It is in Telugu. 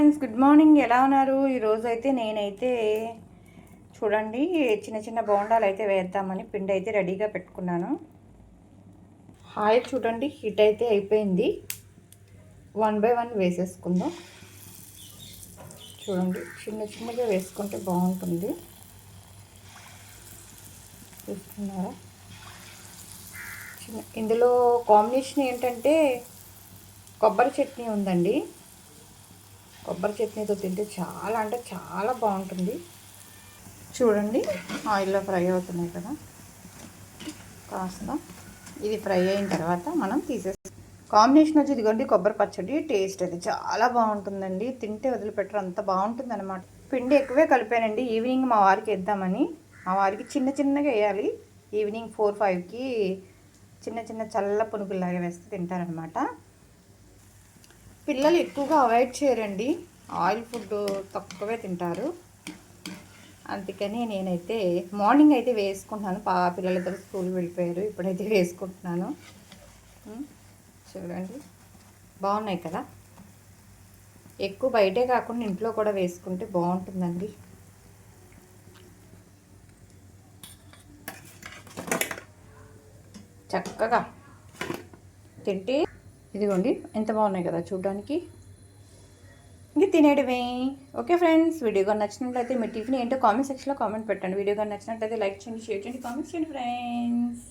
Friends, good morning. ఎలా ఉన్నారు? ఈరోజు అయితే నేనైతే చూడండి చిన్న చిన్న బోండాలు అయితే వేద్దామని పిండి అయితే రెడీగా పెట్టుకున్నాను. ఆయిల్ చూడండి హీట్ అయితే అయిపోయింది. 1 బై 1 వేసేసుకుందాం. చూడండి చిన్న చిన్నగా వేసుకుంటే బాగుంటుంది. చూస్తున్నారా? ఇందులో కాంబినేషన్ ఏంటంటే కొబ్బరి చట్నీ ఉందండి. కొబ్బరి చట్నీతో తింటే చాలా అంటే చాలా బాగుంటుంది. చూడండి ఆయిల్లో ఫ్రై అవుతున్నాయి కదా. కాస్త ఇది ఫ్రై అయిన తర్వాత మనం తీసేస్తాం. కాంబినేషన్ వచ్చి ఇదిగోండి కొబ్బరి పచ్చడి. టేస్ట్ అయితే చాలా బాగుంటుందండి. తింటే వదిలిపెట్టరు, అంత బాగుంటుంది అనమాట. పిండి ఎక్కువే కలిపానండి. ఈవినింగ్ మా వారికి వేద్దామని. మా వారికి చిన్న చిన్నగా వేయాలి. ఈవినింగ్ 4-5కి చిన్న చిన్న చల్ల పునుగుల్లాగా వేస్తే తింటారనమాట. పిల్లలు ఎక్కువగా అవాయిడ్ చేయరండి, ఆయిల్ ఫుడ్ తక్కువే తింటారు. అందుకని నేనైతే మార్నింగ్ అయితే వేసుకుంటున్నాను. పిల్లలిద్దరు స్కూల్ వెళ్ళిపోయారు, ఇప్పుడైతే వేసుకుంటున్నాను. చూడండి బాగున్నాయి కదా. ఎక్కువ బయటే కాకుండా ఇంట్లో కూడా వేసుకుంటే బాగుంటుందండి. చక్కగా తింటే ఇదిగోండి ఎంత బాగున్నాయి కదా చూడడానికి. ఇంక తినేయడమే. ఓకే ఫ్రెండ్స్, వీడియో కానీ నచ్చినట్లయితే మీ టిఫిన్ ఏంటో కామెంట్ సెక్షన్లో కామెంట్ పెట్టండి. వీడియో కానీ నచ్చినట్లయితే లైక్ చేయండి, షేర్ చేయండి, కామెంట్ చేయండి ఫ్రెండ్స్.